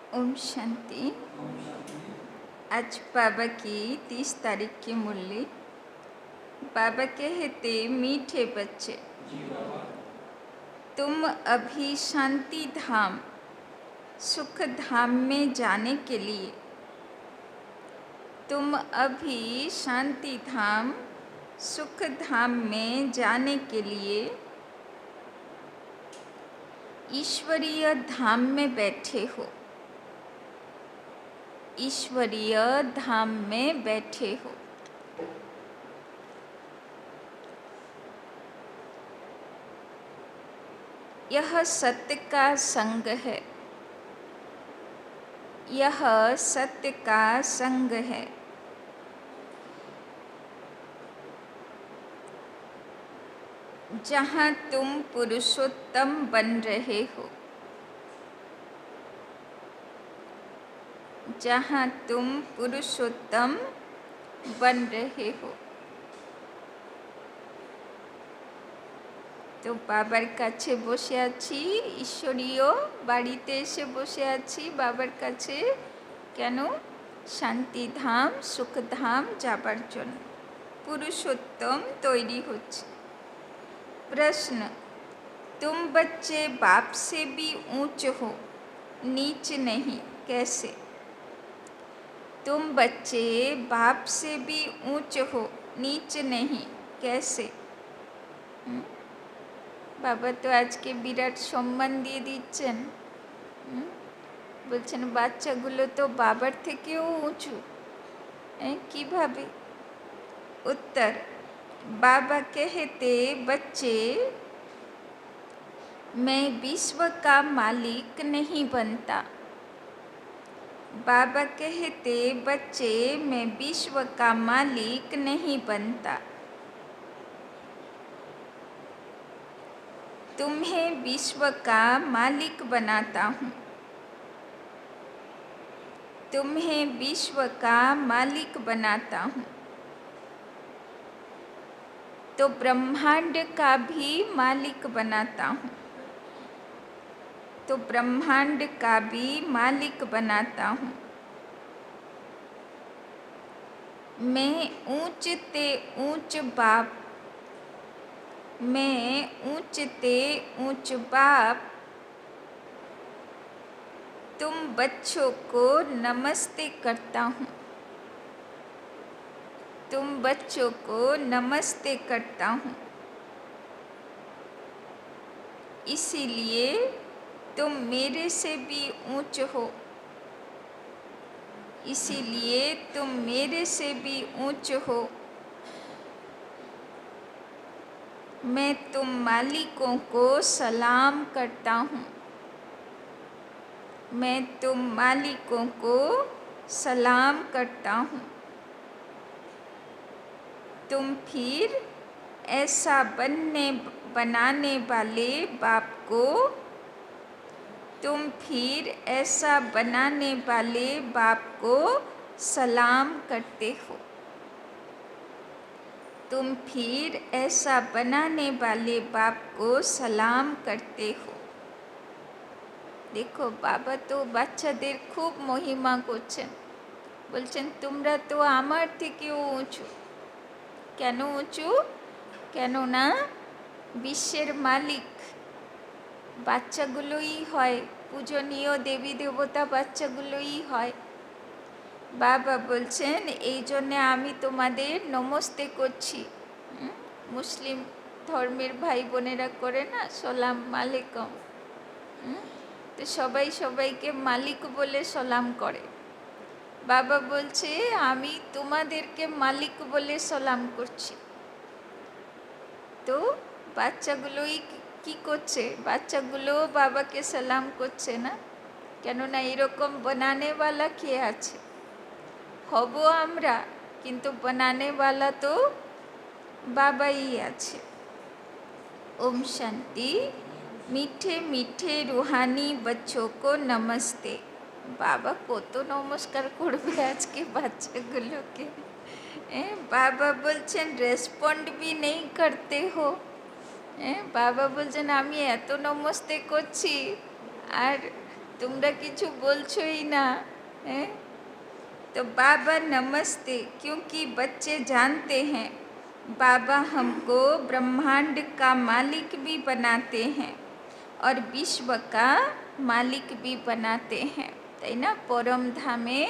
ओम शांति। आज बाबा की 30 तारीख की मुरली। बाबा कहते, मीठे बच्चे, तुम अभी शांति धाम सुख धाम में जाने के लिए, तुम अभी शांति धाम सुख धाम में जाने के लिए ईश्वरीय धाम में बैठे हो। ईश्वरीय धाम में बैठे हो। यह सत्य का संग है। यह सत्य का संग है। जहाँ तुम पुरुषोत्तम बन रहे हो, जहाँ तुम पुरुषोत्तम बन रहे हो। তো বাবার কাছে বসে আছি, ঈশ্বরীয় বাড়িতে এসে বসে আছি বাবার কাছে। কেন? শান্তিধাম সুখধাম যাবার জন্য पुरुषोत्तम तैरी होच्छे। प्रश्न, तुम बच्चे बाप से भी ऊंच हो, नीच नहीं, कैसे? तुम बच्चे बाप से भी ऊंच हो, नीच नहीं, कैसे? বাবা তো আজকে বিরাট সম্মান দিয়ে দিচ্ছেন। বলছেন বাচ্চাগুলো তো বাবার থেকেও উঁচু। কিভাবে? उत्तर, बाबा कहते, बच्चे, मैं विश्व का मालिक नहीं बनता। बाबा कहते, बच्चे, मैं विश्व का मालिक नहीं बनता। तुम्हें विश्व का मालिक बनाता हूँ। तुम्हें विश्व का मालिक बनाता हूँ। तो ब्रह्मांड का भी मालिक बनाता हूँ। तो ब्रह्मांड का भी मालिक बनाता हूँ। मैं ऊंचते ऊंच बाप, मैं ऊंचते ऊंच बाप तुम बच्चों को नमस्ते करता हूँ। तुम बच्चों को नमस्ते करता हूँ। इसीलिए तुम मेरे से भी ऊंच हो। इसीलिए तुम मेरे से भी ऊंच हो। मैं तुम मालिकों को सलाम करता हूँ। मैं तुम मालिकों को सलाम करता हूँ। तुम फिर ऐसा बनाने वाले बाप को, तुम फिर ऐसा बनाने वाले बाप को सलाम करते हो। तुम फिर ऐसा बनाने वाले बाप को सलाम करते हो। देखो बाबा तो বাচ্চাদের খুব মহিমা করছেন। বলছেন তোমরা তো আমার থেকেও উঁচু। কেন উঁচু? কেননা বিশ্বের মালিক বাচ্চাগুলোই হয়, পূজনীয় দেবী দেবতা বাচ্চাগুলোই হয়। বাবা বলছেন এই জন্যে আমি তোমাদের নমস্তে করছি। মুসলিম ধর্মের ভাই বোনেরা করে না, সালাম আলাইকুম। তো সবাই সবাইকে মালিক বলে সালাম করে। বাবা বলছে আমি তোমাদেরকে মালিক বলে সালাম করছি। তো বাচ্চাগুলোই কি করছে? বাচ্চাগুলো বাবাকে সালাম করছে না, কেননা এরকম বানানেওয়ালা কে আছে? হব আমরা, কিন্তু বানানেওয়ালা তো বাবাই আছে। ओम शांति। मीठे मीठे रूहानी बच्चों को नमस्ते। बाबा को तो नमस्कार করবে আজকে বাচ্চাগুলোকে। বাবা বলছেন রেসপন্ড भी नहीं करते हो। বাবা বলছেন আমি এত নমস্তে করছি আর তোমরা কিছু বলছোই না। हैं? तो बाबा नमस्ते, क्योंकि बच्चे जानते हैं बाबा हमको ब्रह्मांड का मालिक भी बनाते हैं और विश्व का मालिक भी बनाते हैं, তাই না? পরম ধামে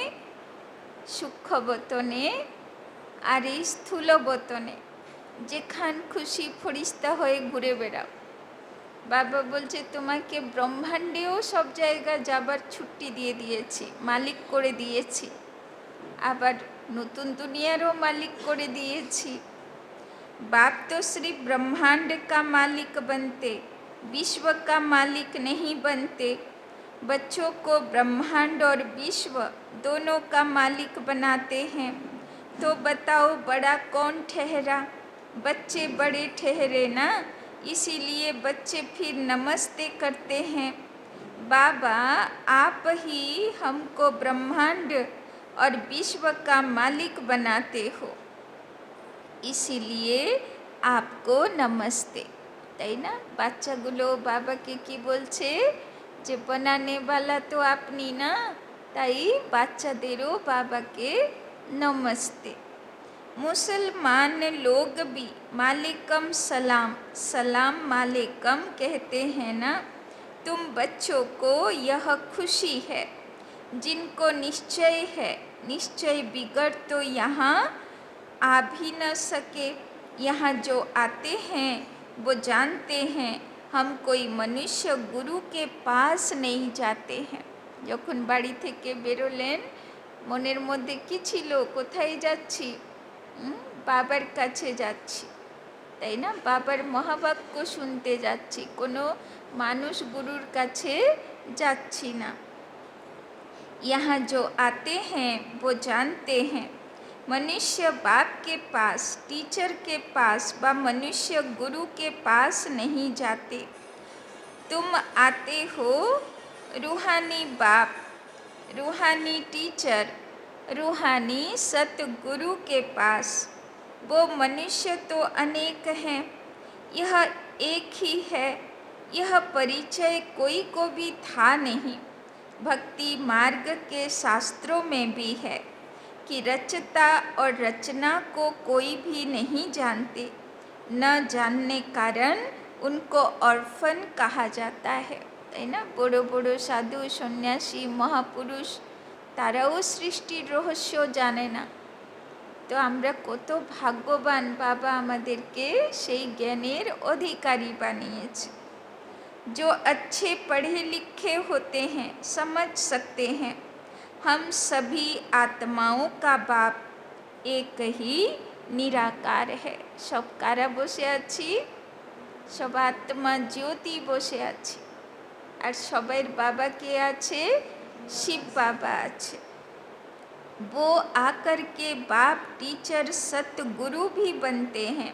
সূক্ষ্ম বতনে আর এই স্থূল বতনে যেখান খুশি ফরিস্তা হয়ে ঘুরে বেড়াও। বাবা বলছে তোমাকে ব্রহ্মাণ্ডেও সব জায়গা যাবার ছুটি দিয়ে দিয়েছি, মালিক করে দিয়েছি, আবার নতুন দুনিয়ারও মালিক করে দিয়েছি। बाप तो सिर्फ ब्रह्मांड का मालिक बनते, विश्व का मालिक नहीं बनते। बच्चों को ब्रह्मांड और विश्व दोनों का मालिक बनाते हैं। तो बताओ बड़ा कौन ठहरा? बच्चे बड़े ठहरे ना, इसीलिए बच्चे फिर नमस्ते करते हैं। बाबा आप ही हमको ब्रह्मांड और विश्व का मालिक बनाते हो, इसीलिए आपको नमस्ते। তাই না? বাচ্চাগুলো বাবাকে কি বলছে যে বানানে वाला तो আপনি না, তাই বাচ্চাদেরও বাবাকে नमस्ते। मुसलमान लोग भी मालिकम सलाम सलाम मालिकम कहते हैं ना। तुम बच्चों को यह खुशी है, जिनको निश्चय है निश्चय बिगड़ तो यहाँ आ भी न सके। यहाँ जो आते हैं वो जानते हैं हम कोई मनुष्य गुरु के पास नहीं जाते हैं। যখন বাড়ি থেকে বেরোলেন মনের মধ্যে কি ছিল? কোথায় যাচ্ছি? বাবার কাছে যাচ্ছি, তাই না? বাবার মহাবাক্য শুনতে যাচ্ছি, কোনো মানুষ গুরুর কাছে যাচ্ছি না। यहाँ जो आते हैं वो जानते हैं मनुष्य बाप के पास, टीचर के पास व मनुष्य गुरु के पास नहीं जाते। तुम आते हो रूहानी बाप, रूहानी टीचर, रूहानी सतगुरु के पास। वो मनुष्य तो अनेक हैं, यह एक ही है। यह परिचय कोई को भी था नहीं। भक्ति मार्ग के शास्त्रों में भी है कि रचता और रचना को कोई भी नहीं जानते। न जानने कारण उनको ऑर्फन कहा जाता है, তাই না? বড় বড় সাধু সন্ন্যাসী মহাপুরুষ তারাও সৃষ্টির রহস্য জানে না। তো আমরা কত ভাগ্যবান, বাবা আমাদেরকে সেই জ্ঞানের অধিকারী বানিয়েছে। जो अच्छे पढ़े लिखे होते हैं समझ सकते हैं हम सभी आत्माओं का बाप एक ही निराकार है। सब कारा बसे आছি, सब आत्मा ज्योति बसे आছি, আর সবার बाबा কে আছে? शिव बाबा আছে। वो आकर के बाप टीचर सतगुरु भी बनते हैं।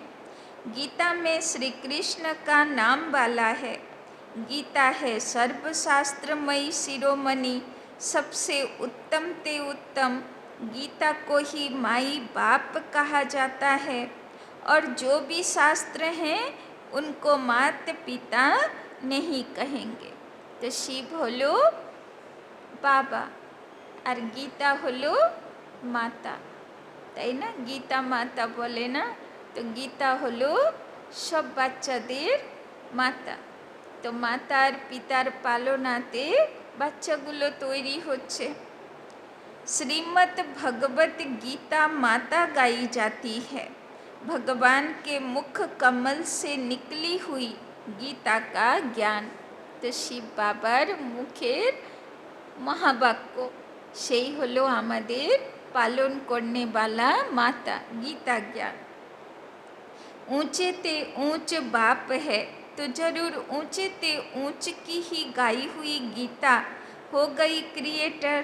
गीता में श्री कृष्ण का नाम वाला है। गीता है सर्वशास्त्रमयी शिरोमणि, सबसे उत्तम ते उत्तम। गीता को ही माई बाप कहा जाता है। और जो भी शास्त्र हैं उनको माता पिता नहीं कहेंगे। तो शिव हलो बाबा और गीता हलो माता, তাই না? गीता माता बोले ना, तो गीता हलो सब বাচ্চাদের মাতা। তো মাতার পিতার পালনাতে বাচ্চাগুলো তৈরি হচ্ছে। श्रीमद् भगवत गीता माता गाई जाती है। भगवान के मुख कमल से निकली हुई गीता का ज्ञान। तो शिव बाबार मुखेर महावाक्य সেই হলো আমাদের पालन करने वाला माता, गीता ज्ञान। ऊंचे ते ऊंच बाप है तो जरूर ऊंचे ते ऊंच की ही गाई हुई गीता हो गई क्रिएटर।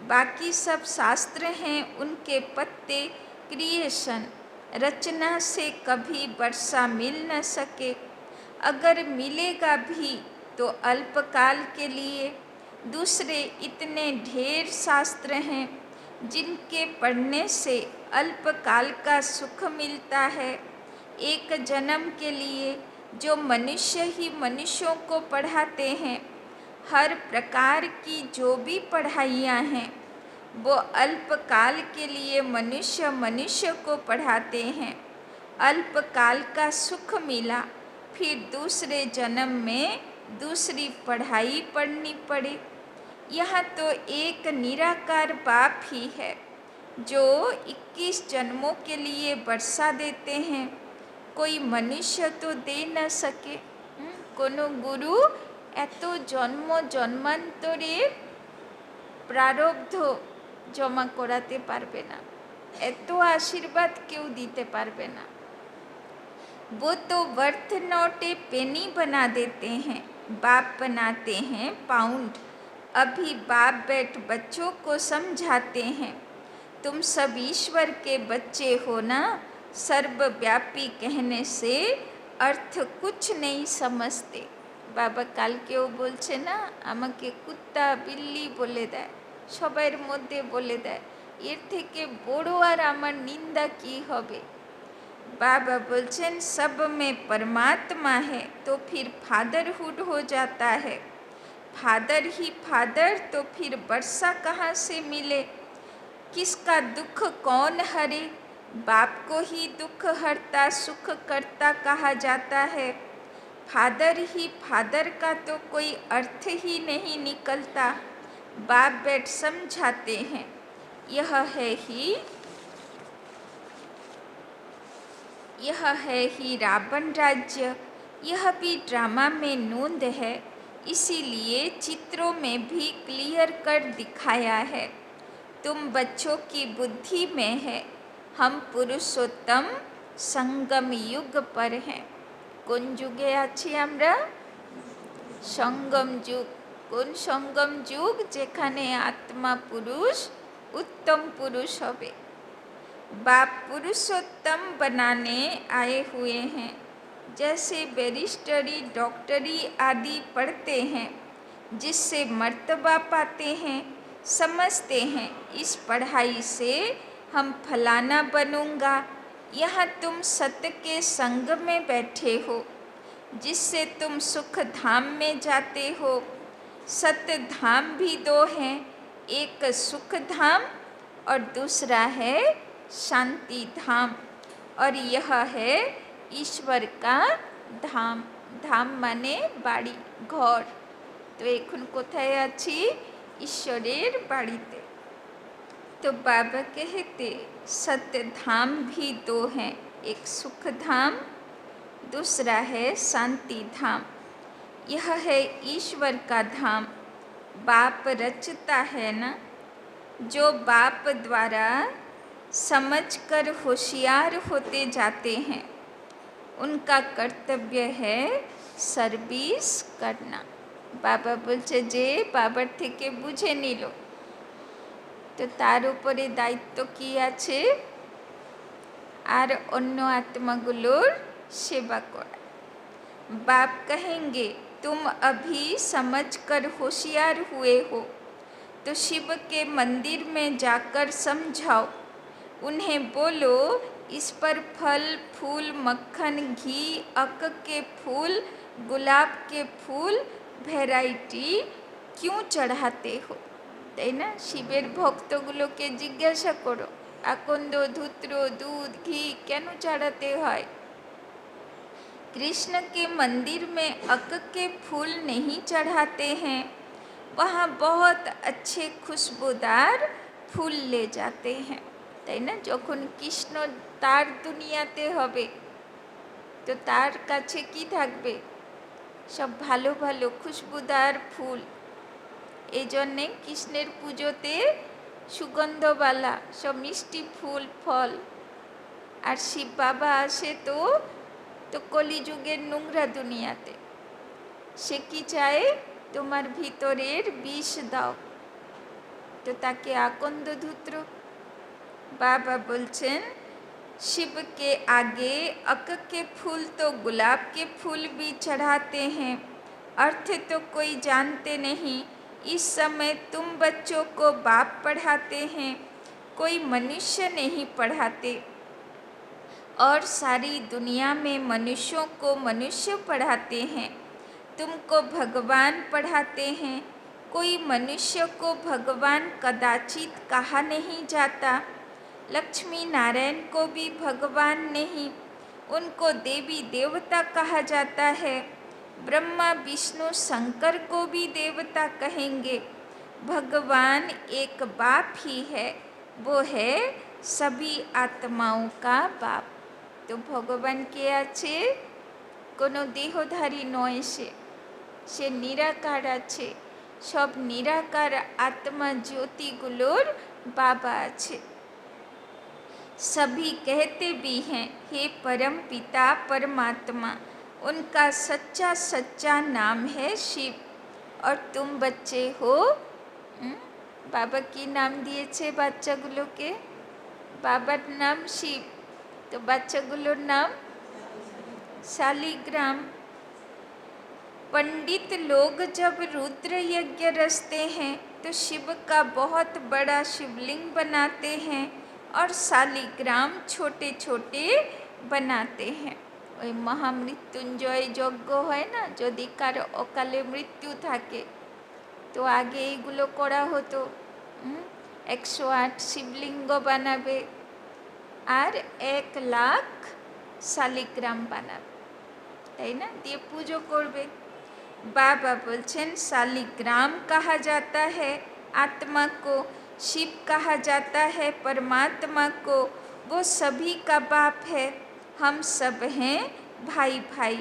बाकी सब शास्त्र हैं उनके पत्ते क्रिएशन। रचना से कभी वर्षा मिल न सके, अगर मिलेगा भी तो अल्पकाल के लिए। दूसरे इतने ढेर शास्त्र हैं जिनके पढ़ने से अल्पकाल का सुख मिलता है। एक जन्म के लिए जो मनुष्य ही मनुष्यों को पढ़ाते हैं, हर प्रकार की जो भी पढ़ाइयाँ हैं वो अल्पकाल के लिए मनुष्य को पढ़ाते हैं। अल्पकाल का सुख मिला, फिर दूसरे जन्म में दूसरी पढ़ाई पढ़नी पड़े। यहाँ तो एक निराकार बाप ही है जो 21 जन्मों के लिए वर्षा देते हैं। कोई मनुष्य तो दे न सके। कोनो गुरु এত জন্ম জন্মান্তরের প্রারব্ধ জমা করাতে পারবে না, এত আশীর্বাদ কেউ দিতে পারবে না। वो तो वर्थ नोटे पेनी बना देते हैं, बाप बनाते हैं पाउंड। अभी बाप बैठ बच्चों को समझाते हैं, तुम सब ईश्वर के बच्चे हो ना। सर्वव्यापी कहने से अर्थ कुछ नहीं समझते। बाबा काल केও বলছে না, আমাকে কুত্তা বিল্লি বলে দেয়, সবার মধ্যে বলে দেয়, এর থেকে বড় আর আমার নিন্দা কি হবে। बाबा बोलचन सब में परमात्मा है तो फिर फादरहुड हो जाता है। फादर ही फादर तो फिर वर्षा कहाँ से मिले। किसका दुख कौन हरे, बाप को ही दुख हरता सुख करता कहा जाता है। फादर ही फादर का तो कोई अर्थ ही नहीं निकलता। बाप बैठ समझाते हैं, यह है ही रावण राज्य। यह भी ड्रामा में नोंद है, इसीलिए चित्रों में भी क्लियर कर दिखाया है। तुम बच्चों की बुद्धि में है, हम पुरुषोत्तम संगम युग पर हैं। কোন যুগে আছি আমরা? সঙ্গম যুগ। কোন সঙ্গম যুগ? যেখানে আত্মা পুরুষ उत्तम पुरुष হবে। बाप पुरुषोत्तम बनाने आए हुए हैं। जैसे बैरिस्टरी डॉक्टरी आदि पढ़ते हैं, जिससे मर्तबा पाते हैं, समझते हैं इस पढ़ाई से हम फलाना बनूंगा। यहाँ तुम सत्य के संग में बैठे हो, जिससे तुम सुख धाम में जाते हो। सत्य धाम भी दो हैं, एक सुख धाम और दूसरा है शांति धाम, और यह है ईश्वर का धाम। धाम माने बाड़ी घर। तो এখন কোথায় আছি? ঈশ্বরের বাড়িতে। तो बाबा कहते सत्य धाम भी दो हैं, एक सुख धाम, दूसरा है शांति धाम। यह है ईश्वर का धाम। बाप रचता है ना, जो बाप द्वारा समझकर होशियार होते जाते हैं, उनका कर्तव्य है सर्विस करना। बाबा बोलছে যে বাবার থেকে বুঝে নিল, तो तार उपरे दायित्व की आछे और अन्य आत्मागुलोर सेवा करा। बाप कहेंगे तुम अभी समझकर होशियार हुए हो, तो शिव के मंदिर में जाकर समझाओ। उन्हें बोलो इस पर फल फूल मक्खन घी अक के फूल गुलाब के फूल वैरायटी क्यों चढ़ाते हो। তাই না? শিবের ভক্তগুলোকে জিজ্ঞাসা করো, আকন্দ ধূত্র दूध घी কেন चढ़ाते হয়। कृष्ण के मंदिर में अक के फूल नहीं चढ़ाते हैं, वहाँ बहुत अच्छे खुशबूदार फूल ले जाते हैं। তাই না? যখন কৃষ্ণ তার দুনিয়াতে হবে তো তার কাছে কি থাকবে? সব ভালো ভালো খুশবুদার ফুল। এই জন্যে কৃষ্ণের পুজোতে সুগন্ধবালা সব মিষ্টি ফুল ফল। আর শিব বাবা আসে তো কলিযুগের নোংরা দুনিয়াতে। সে কি চায়? তোমার ভিতরের বিষ দাও। তো তাকে আকন্দ ধূত্র। बाबा बोलचन शिव के आगे अक के फूल तो गुलाब के फूल भी चढ़ाते हैं, अर्थ तो कोई जानते नहीं। इस समय तुम बच्चों को बाप पढ़ाते हैं, कोई मनुष्य नहीं पढ़ाते। और सारी दुनिया में मनुष्यों को मनुष्य पढ़ाते हैं। तुमको भगवान पढ़ाते हैं। कोई मनुष्य को भगवान कदाचित कहा नहीं जाता। लक्ष्मी नारायण को भी भगवान नहीं, उनको देवी देवता कहा जाता है। ब्रह्मा विष्णु शंकर को भी देवता कहेंगे। भगवान एक बाप ही है, वो है सभी आत्माओं का बाप। तो भगवान के আছে কোনো দেহধারী নয়, সে নিরাকার আছে। সব নিরাকার আত্মা জ্যোতিগুলোর বাবা আছে। सभी कहते भी हैं हे परम पिता परमात्मा, उनका सच्चा सच्चा नाम है शिव। और तुम बच्चे हो, बाबा की नाम दिए বাচ্চাগুলোকে, বাবার নাম শিব, तो বাচ্চাগুলোর नाम शालिग्राम। पंडित लोग जब रुद्र यज्ञ रचते हैं तो शिव का बहुत बड़ा शिवलिंग बनाते हैं और शालिग्राम छोटे छोटे बनाते हैं। ওই মহামৃত্যুঞ্জয় যজ্ঞ হয় না, যদি কারো অকালে মৃত্যু থাকে তো আগে এইগুলো করা হতো। 108 শিবলিঙ্গ বানাবে আর 1 লাখ শালিগ্রাম বানাবে, তাই না, দিয়ে পুজো করবে। बाबा बोलছেন शालिग्राम कहा जाता है आत्मा को, शिव कहा जाता है परमात्मा को। वो सभी का बाप है। हम सब हैं भाई भाई,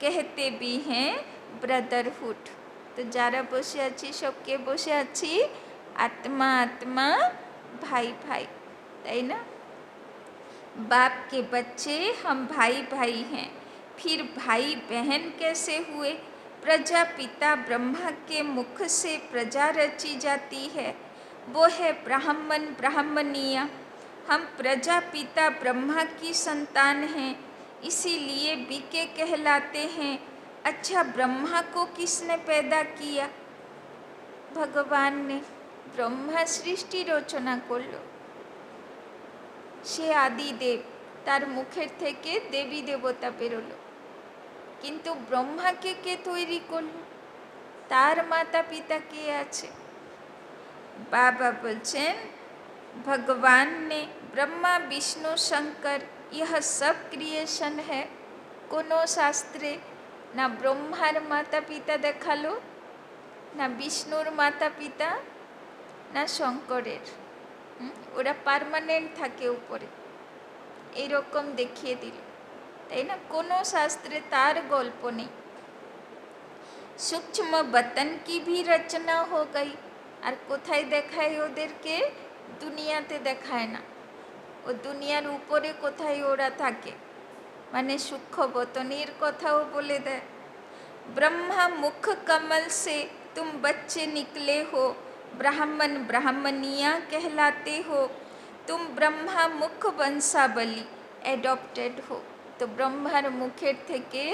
कहते भी हैं ब्रदरहुड। तो যারা বসে আছি সবকে বসে আছি आत्मा आत्मा भाई भाई, তাই না। बाप के बच्चे हम भाई भाई हैं। फिर भाई बहन कैसे हुए? प्रजापिता ब्रह्मा के मुख से प्रजा रची जाती है, वो है ब्राह्मण ब्राह्मणिया। हम प्रजापिता ब्रह्मा की संतान हैं, इसीलिए बीके कहलाते हैं। अच्छा, ब्रह्मा को किसने पैदा किया? भगवान ने। ब्रह्मा सृष्टि रचना करलो, সে আদিদেব, তার মুখের থেকে দেবী দেবতা বেরোলো। কিন্তু ব্রহ্মাকে কে তৈরি করলো? তার মাতা পিতা কে আছে? बाबा बोलছেন भगवान ने ब्रह्मा विष्णु शंकर यह सब क्रिएशन है। कोनो शास्त्रे ना ब्रह्मार माता पिता देखालो, ना विष्णुर माता पिता, ना शंकरेर। ওরা পার্মানেন্ট থাকে উপরে, এইরকম দেখিয়ে দিল, তাই না। কোনো শাস্ত্রে তার গল্প নেই। सूक्ष्म बतन की भी रचना हो गई। আর কোথায় দেখায় ওদেরকে? দুনিয়াতে দেখায় না, ও দুনিয়ার উপরে কোথায় ওরা থাকে, মানে সূক্ষ্ম বতনের কথাও বলে দেয়। ब्रह्मा मुख कमल से तुम बच्चे निकले हो, ब्राह्मण ब्राह्मणिया कहलाते हो। तुम ब्रह्मा मुख वंशावली एडॉप्टेड हो। तो ब्रह्मार मुखेर থেকে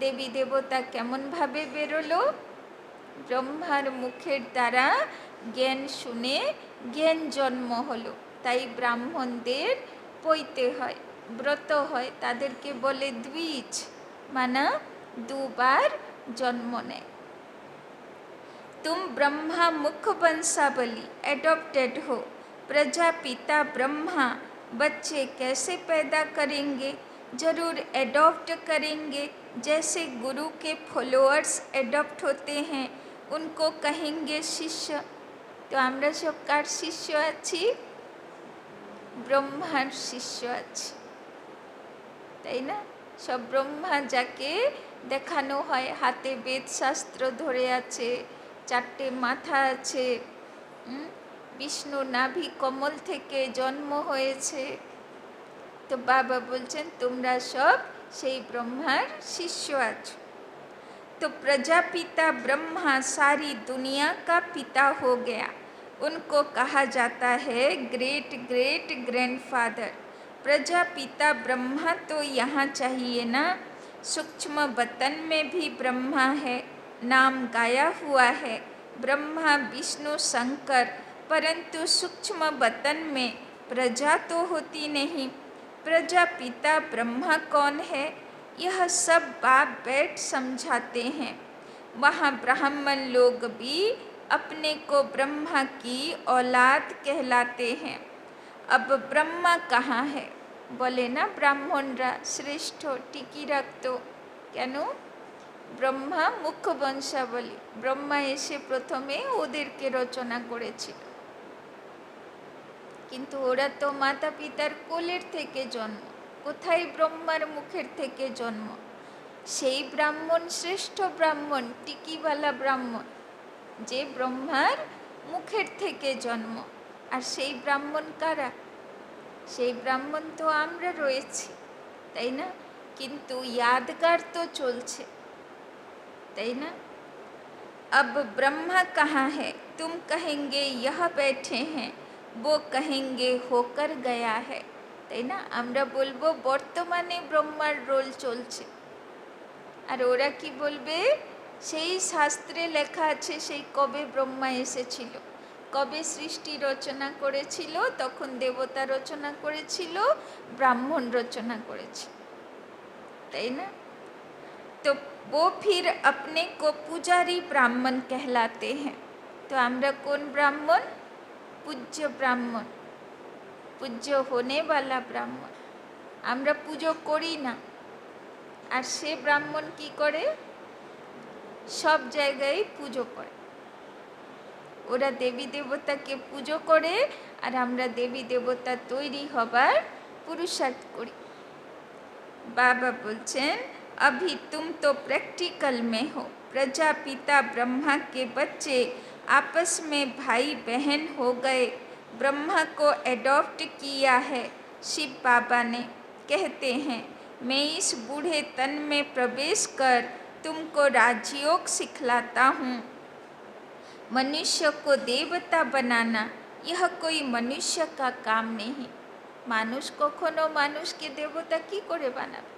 দেবী দেবতা কেমনভাবে বেরোলো? ব্রহ্মার মুখের দ্বারা জ্ঞান শুনে জ্ঞান জন্ম হলো। তাই ব্রাহ্মণদের পৈতে হয়, ব্রত হয়, তাদেরকে বলে দ্বিজ, মানে দুবার জন্ম নেয়। तुम ब्रह्मा मुख वंशावली एडॉप्टेड हो। प्रजापिता ब्रह्मा बच्चे कैसे पैदा करेंगे? जरूर एडॉप्ट करेंगे। जैसे गुरु के फॉलोअर्स एडॉप्ट होते हैं, उनको कहेंगे शिष्य। तो আমরা সব কার শিষ্য আছি? ব্রহ্মার শিষ্য আছি, তাই না। সব ব্রহ্মা যাকে দেখানো হয়, হাতে বেদশাস্ত্র ধরে আছে, 4টে মাথা আছে, বিষ্ণু নাভি কমল থেকে জন্ম হয়েছে। তো বাবা বলছেন তোমরা সব সেই ব্রহ্মার শিষ্য আছো। तो प्रजापिता ब्रह्मा सारी दुनिया का पिता हो गया। उनको कहा जाता है great great grandfather. Prajapita Brahma तो यहाँ चाहिए ना। सूक्ष्म बतन में भी ब्रह्मा है, नाम गाया हुआ है ब्रह्मा विष्णु शंकर। परंतु सूक्ष्म बतन में प्रजा तो होती नहीं। प्रजापिता ब्रह्मा कौन है? यह सब बाप बैठ समझाते हैं। वहाँ ब्राह्मण लोग भी अपने को ब्रह्मा की औलाद कहलाते हैं। अब ब्रह्मा कहाँ है? बोले ना ब्राह्मणरा শ্রেষ্ঠ, টিকি রাখতো কেন? ব্রহ্মা মুখ্য বংশাবলী, ব্রহ্মা এসে প্রথমে ওদেরকে রচনা করেছিল, কিন্তু ওরা তো মাতা পিতার কোলের থেকে জন্ম, কোথায় ব্রহ্মার মুখের থেকে জন্ম? সেই ব্রাহ্মণ শ্রেষ্ঠ ব্রাহ্মণ, টিকিওয়ালা ব্রাহ্মণ, যে ব্রহ্মার মুখের থেকে জন্ম। আর সেই ব্রাহ্মণ কারা? সেই ব্রাহ্মণ তো আমরা রয়েছি, তাই না? কিন্তু यादगार তো চলছে, তাই না? अब ब्रह्मा कहाँ है? तुम कहेंगे यह बैठे हैं, वो कहेंगे होकर गया है, তাই না? আমরা বলবো বর্তমানে ব্রহ্মার রোল চলছে, আর ওরা কি বলবে? সেই শাস্ত্রে লেখা আছে সেই কবে ব্রহ্মা এসেছিল, কবে সৃষ্টি রচনা করেছিল, তখন দেবতা রচনা করেছিল, ব্রাহ্মণ রচনা করেছিল, তাই না? तो वो फिर अपने को पुजारी ब्राह्मण कहलाते हैं। तो আমরা কোন ব্রাহ্মণ? পূজ্য ব্রাহ্মণ, পূজ্য होने वाला ব্রাহ্মণ। আমরা পুজো করি না, আর সে ব্রাহ্মণ কি করে? সব জায়গায় পুজো করে। ওরা দেবী দেবতাকে পুজো করে, আর আমরা দেবী দেবতা তৈরি হবার পুরুষার্থ করি। बाबा बोलছেন, अभी तुम तो प्रैक्टिकल में हो। प्रजापिता ब्रह्मा के बच्चे आपस में भाई बहन हो गए, ब्रह्मा को एडॉप्ट किया है शिव बाबा ने। कहते हैं, मैं इस बूढ़े तन में प्रवेश कर तुमको राजयोग सिखलाता हूँ। मनुष्य को देवता बनाना यह कोई मनुष्य का काम नहीं। মানুষ কখনো মানুষকে দেবতা কি করে বানাবে?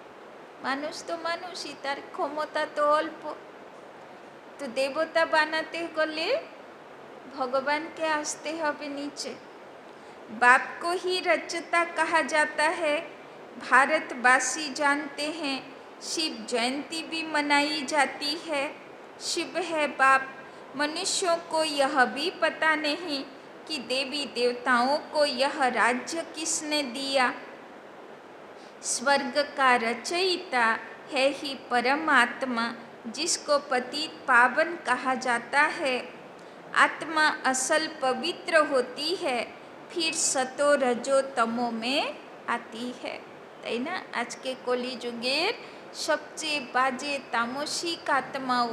মানুষ তো মানুষই, তার ক্ষমতা তো অল্প। তো দেবতা বানাতে গেলে ভগবানকে আসতে হবে নিচে। बाप को ही रचता कहा जाता है। भारतवासी जानते हैं, शिव जयंती भी मनाई जाती है। शिव है बाप। मनुष्यों को यह भी पता नहीं कि देवी देवताओं को यह राज्य किसने दिया। स्वर्ग का रचयिता है ही परमात्मा, जिसको पतित पावन कहा जाता है। आत्मा असल पवित्र होती है, फिर सतो रजो तमो में आती है, তাই না? আজকে কলিযুগের সবচেয়ে বাজে তামসিক আত্মাও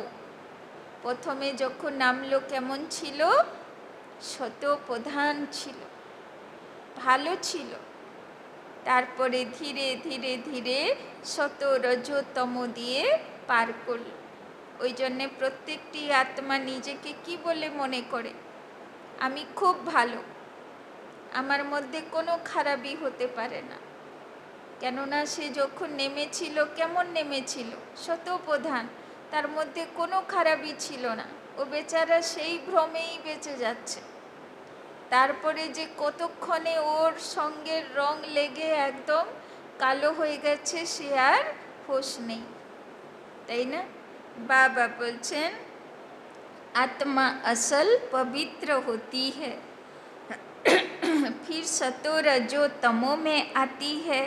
প্রথমে যখন নামলো কেমন ছিল? শতপ্রধান ছিল, ভালো ছিল, তারপরে ধীরে ধীরে ধীরে শত রজতম দিয়ে পার করল। ওই জন্যে প্রত্যেকটি আত্মা নিজেকে কি বলে মনে করে? আমি খুব ভালো, আমার মধ্যে কোনো খারাপই হতে পারে না। কেননা সে যখন নেমেছিল কেমন নেমেছিল? শতপ্রধান, তার মধ্যে কোনো খারাপই ছিল না। ও বেচারা সেই ভ্রমেই বেঁচে যাচ্ছে। তারপরে যে কতক্ষণে ওর সঙ্গে রং লেগে একদম কালো হয়ে গেছে, সে আর হোশ নেই, তাই না? বাবা বলছেন, आत्मा असल पवित्र होती है, फिर सतो रजो तमो में आती है।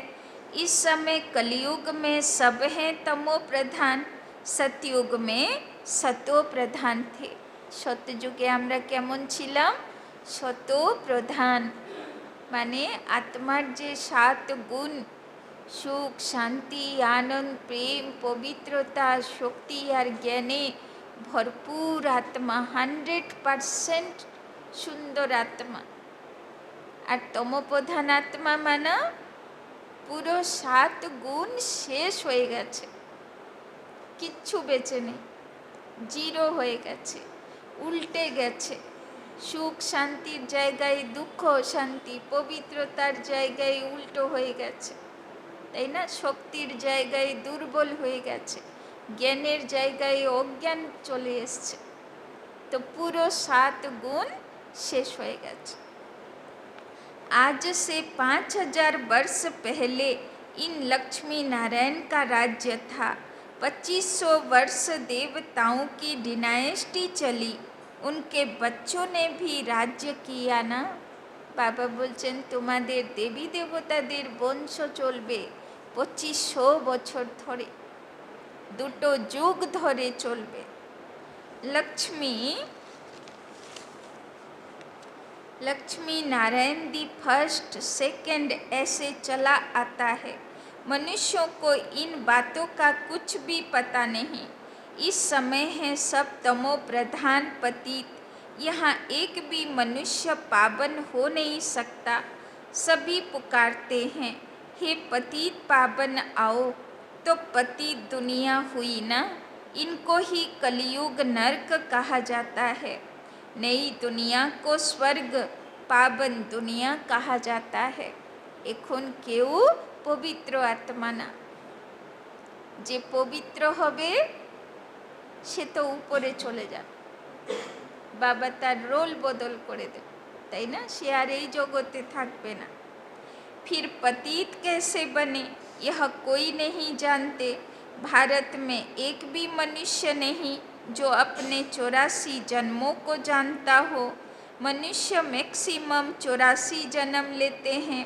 इस समय कलयुग में सब हैं तमो प्रधान, सतयुग में सतो प्रधान थे। सतयुगे আমরা কেমন ছিলাম? সতো প্রধান, মানে আত্মার যে 7 গুণ, সুখ, শান্তি, আনন্দ, প্রেম, পবিত্রতা, শক্তি আর জ্ঞানে ভরপুর আত্মা, 100% সুন্দর আত্মা। আর তমোপ্রধান আত্মা মানে পুরো 7 গুণ শেষ হয়ে গেছে, কিচ্ছু বেঁচে নেই, জিরো হয়ে গেছে, উল্টে গেছে। সুখ শান্তির জায়গায় দুঃখ শান্তি, পবিত্রতার জায়গায় উল্টো হয়ে গেছে, তাই না? শক্তির জায়গায় দুর্বল হয়ে গেছে, জ্ঞানের জায়গায় অজ্ঞান চলে এসছে। তো পুরো 7 গুণ শেষ হয়ে গেছে। आज से 5000 वर्ष पहले इन लक्ष्मी नारायण का राज्य था। 2500 वर्ष देवताओं की डिनाइस्टी चली, उनके बच्चों ने भी राज्य किया ना। बाबा बोलছেন তোমাদের দেবী দেবতাদের বংশ চলবে 2500 বছর ধরে, দুটো যুগ ধরে চলবে। Lakshmi Narayan the first second ऐसे चला आता है। मनुष्यों को इन बातों का कुछ भी पता नहीं। इस समय है सब तमो प्रधान पतित, यहाँ एक भी मनुष्य पावन हो नहीं सकता। सभी पुकारते हैं हे पतित पावन आओ, तो पतित दुनिया हुई ना। इनको ही कलयुग नरक कहा जाता है। नई दुनिया को स्वर्ग पावन दुनिया कहा जाता है। এখন কেউ পবিত্র আত্মা না, যে পবিত্র হবে সে তো উপরে চলে যাবে, বাবা তার রোল বদল করে দেবে, তাই না? সে আর এই জগতে থাকবে না। फिर पतित कैसे बने यह कोई नहीं जानते। भारत में एक भी मनुष्य नहीं जो अपने 84 जन्मों को जानता हो। मनुष्य मैक्सिमम 84 जन्म लेते हैं,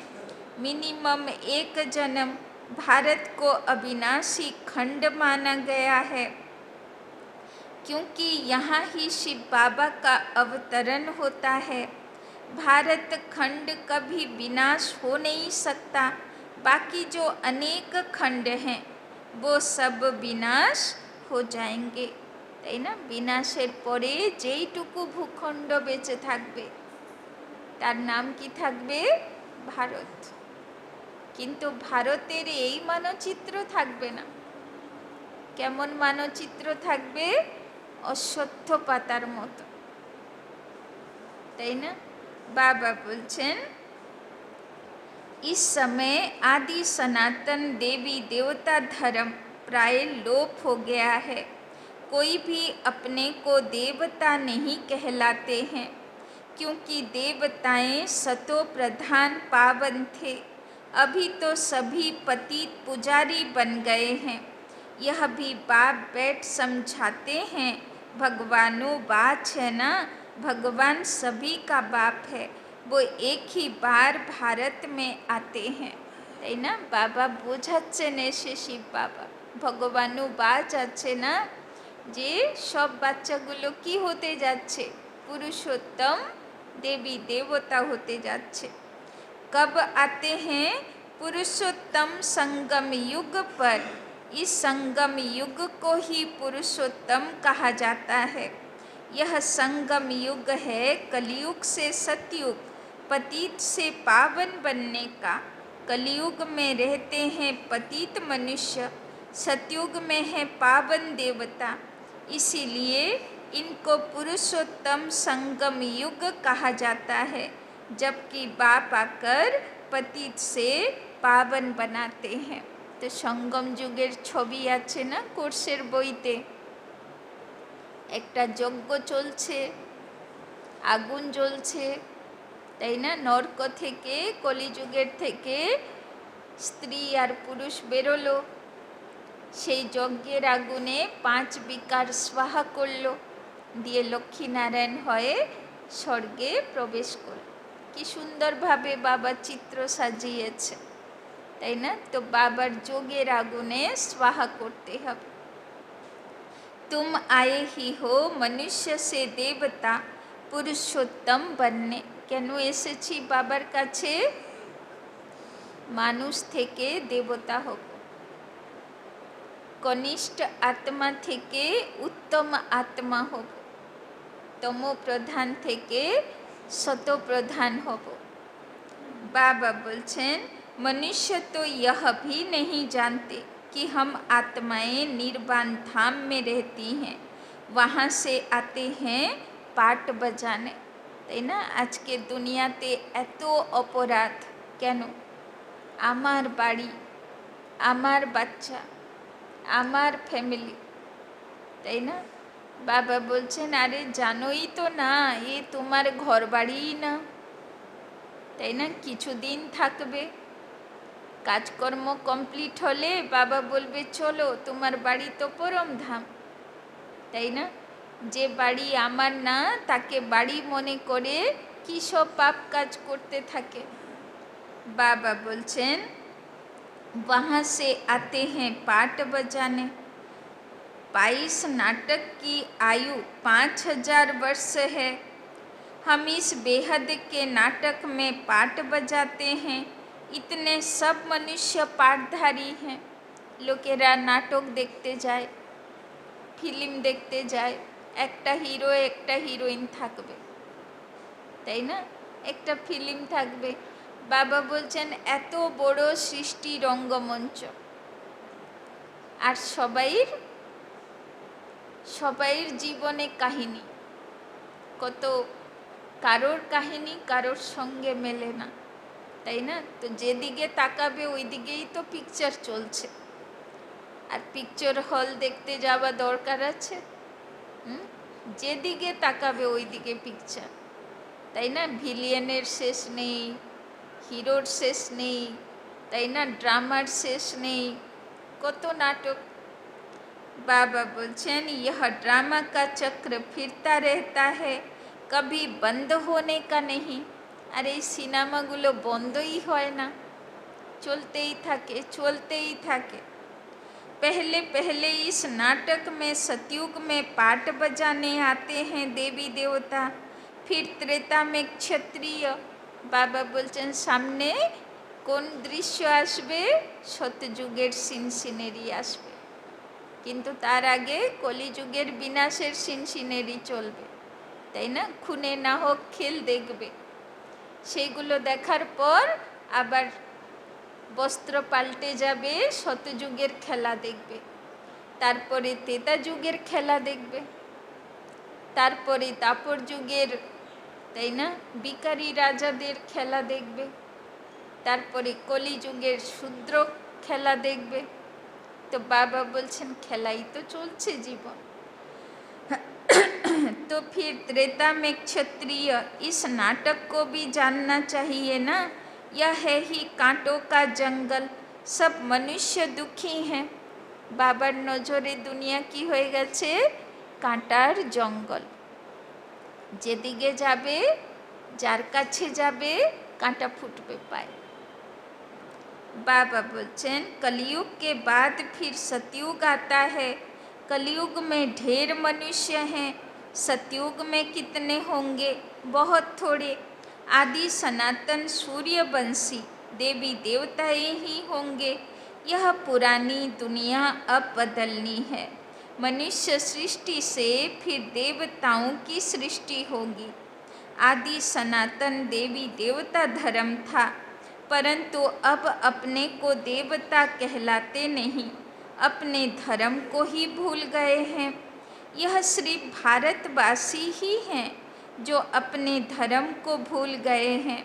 मिनिमम एक जन्म। भारत को अविनाशी खंड माना गया है, क्योंकि यहाँ ही शिव बाबा का अवतरण होता है। भारत खंड कभी विनाश हो नहीं सकता। बाकी जो अनेक खंड हैं वो सब विनाश हो जाएंगे, তাই না? বিনাশের পরে যেইটুকু ভূখণ্ড বেঁচে থাকবে তার নাম কি থাকবে? ভারত। কিন্তু ভারতের এই মানচিত্র থাকবে না। কেমন মানচিত্র থাকবে? অশ্বত্থ পাতার মতো, তাই না? बाबा बोलছেন इस समय आदि सनातन देवी देवता धर्म प्राय लोप हो गया है। कोई भी अपने को देवता नहीं कहलाते हैं, क्योंकि देवताएं सतो प्रधान पावन थे। अभी तो सभी पतित पुजारी बन गए हैं। यह भी बाप बैठ समझाते हैं, भगवानो बात है ना, भगवान सभी का बाप है। वो एक ही बार भारत में आते हैं, তাই না? বাবা বোঝাচ্ছেন এসে শিব বাবা, ভগবানও বাচ আছে না, যে সব বাচ্চাগুলো কি হতে যাচ্ছে? পুরুষোত্তম দেবী দেবতা হতে যাচ্ছে। कब आते हैं? पुरुषोत्तम संगम युग पर। इस संगम युग को ही पुरुषोत्तम कहा जाता है। यह संगम युग है कलयुग से सतयुग, पतित से पावन बनने का। कलयुग में रहते हैं पतित मनुष्य, सतयुग में है पावन देवता। इसीलिए इनको पुरुषोत्तम संगम युग कहा जाता है, जबकि बाप आकर पतित से पावन बनाते हैं। तो संगम युगेर छवि আছে না কোর্সের বইতে? একটা যজ্ঞ চলছে, আগুন জ্বলছে, তাই না? নরক থেকে, কলিযুগের থেকে স্ত্রী আর পুরুষ বেরোলো, সেই যজ্ঞের আগুনে 5 বিকার স্বাহা করলো, দিয়ে লক্ষ্মীনারায়ণ হয়ে স্বর্গে প্রবেশ করল। কি সুন্দরভাবে বাবা চিত্র সাজিয়েছে, তাই না? তো বাবার যোগের আগুনে স্বাহা করতে হবে। तुम आए ही हो मनुष्य से देवता पुरुषोत्तम बनने। কেন এসেছি বাবার কাছে? মানুষ থেকে দেবতা হব, কনিষ্ঠ আত্মা থেকে উত্তম আত্মা হব, तमो प्रधान থেকে सतो प्रधान হব। बाबा बोलছেন मनुष्य तो यह भी नहीं जानते कि हम आत्माएं निर्वाण धाम में रहती हैं, वहाँ से आते हैं पाट बजाने, তাই না? আজকে দুনিয়াতে এত অপরাধ কেন? আমার বাড়ি, আমার বাচ্চা, আমার ফ্যামিলি, তাই না? বাবা বলছেন আরে জানোই তো না, এ তোমার ঘর বাড়িই না, তাই না? কিছুদিন থাকবে, কাজকর্ম কমপ্লিট হলে বাবা বলবে চলো, তোমার বাড়ি তো পরম ধাম, তাই না? যে বাড়ি আমার না তাকে বাড়ি মনে করে কী সব পাপ কাজ করতে থাকে। বাবা বলছেন वहाँ से आते हैं पाट बजाने। 22 नाटक की आयु 5000 वर्ष है। हम इस बेहद के नाटक में पाट बजाते हैं। इतने सब मनुष्य पाटधारी हैं। লোকেরা নাটক দেখতে যায়, ফিল্ম দেখতে যায়, একটা হিরো একটা হিরোইন থাকবে, তাই না? একটা ফিল্ম থাকবে। বাবা বলছেন এত বড় সৃষ্টি রঙ্গমঞ্চ, আর সবাইর জীবনে কাহিনী, কত কারোর কাহিনী কারোর সঙ্গে মেলে না, তাই না? তো যেদিকে তাকাবে ওই দিকেই তো পিকচার চলছে, আর পিকচার হল দেখতে যাওয়া দরকার আছে? যেদিকে তাকাবে ওই দিকে পিকচার, তাই না? ভিলিয়নের শেষ নেই, হিরোর শেষ নেই, তাই না? ড্রামার শেষ নেই, কত নাটক। बाबा बोलছেন यह ड्रामा का चक्र फिरता रहता है, कभी बंद होने का नहीं। আর এই সিনেমাগুলো বন্ধই হয় না, চলতেই থাকে। पहले पहले इस नाटक में सतयुग में पाट बजाने आते हैं देवी देवता, फिर त्रेता में क्षत्रिय। बाबा बोलছেন সামने কোন দৃশ্য আসবে? সত্যযুগের সিনসিনেরি আসবে, কিন্তু তার আগে কলিযুগের বিনাশের সিনসিনেরি চলবে, তাই না? খুনে না হোক খেল দেখবে, সেইগুলো দেখার পর আবার বস্ত্র পাল্টে যাবে, শতযুগের খেলা দেখবে, তারপরে তেতা যুগের খেলা দেখবে, তারপরে দাপর যুগের, তাই না, বিকারী রাজাদের খেলা দেখবে, তারপরে কলিযুগের শূদ্র খেলা দেখবে। तो बाबा बोलছেন খেলাই तो चलছে जीवन। तो फिर त्रेता में क्षत्रिय, इस नाटक को भी जानना चाहिए ना। यह है ही कांटों का जंगल, सब मनुष्य दुखी हैं। बाबार नजरे दुनिया की হয়ে গেছে কাঁটার জঙ্গল। যেদিকে যাবে, যার কাছে যাবে, কাঁটা ফুটবে পায়। बाबा बोलছেন कलयुग के बाद फिर सतयुग आता है। कलयुग में ढेर मनुष्य हैं, सतयुग में कितने होंगे? बहुत थोड़े। आदि सनातन सूर्यवंशी देवी देवता ही होंगे। यह पुरानी दुनिया अब बदलनी है। मनुष्य सृष्टि से फिर देवताओं की सृष्टि होगी। आदि सनातन देवी देवता धर्म था, परंतु अब अपने को देवता कहलाते नहीं, अपने धर्म को ही भूल गए हैं। यह सिर्फ भारतवासी ही हैं जो अपने धर्म को भूल गए हैं।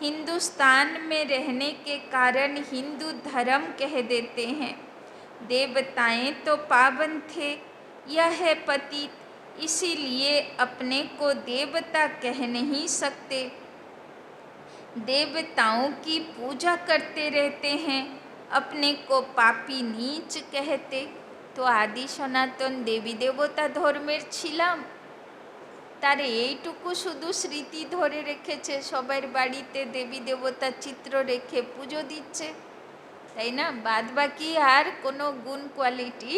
हिंदुस्तान में रहने के कारण हिंदू धर्म कह देते हैं। देवताएं तो पावन थे, यह है पतित, इसीलिए अपने को देवता कह नहीं सकते। देवताओं की पूजा करते रहते हैं, अपने को पापी नीच कहते। तो आदि सनातन देवी देवता धर्मेर ছিলাম, তার এইটুকু শুধু স্মৃতি ধরে রেখেছে, সবার বাড়িতে দেবী দেবতার চিত্র রেখে পুজো দিচ্ছে, তাই না? বাদ বাকি আর কোনো গুণ কোয়ালিটি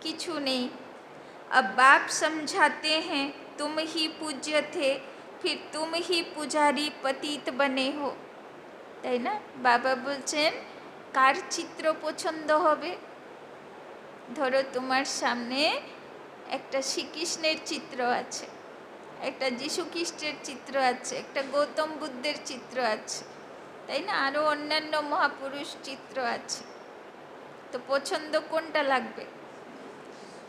কিছু নেই। अब बाप समझाते हैं तुम ही पूज्य थे, फिर तुम ही पुजारी पतित बने हो, তাই না? বাবা বলছেন কার চিত্র পছন্দ হবে? ধরো তোমার সামনে একটা শ্রীকৃষ্ণের চিত্র আছে, একটা যীশু খ্রিস্টের চিত্র আছে, একটা গৌতম বুদ্ধের চিত্র আছে, তাই না? আরও অন্যান্য মহাপুরুষ চিত্র আছে। তো পছন্দ কোনটা লাগবে?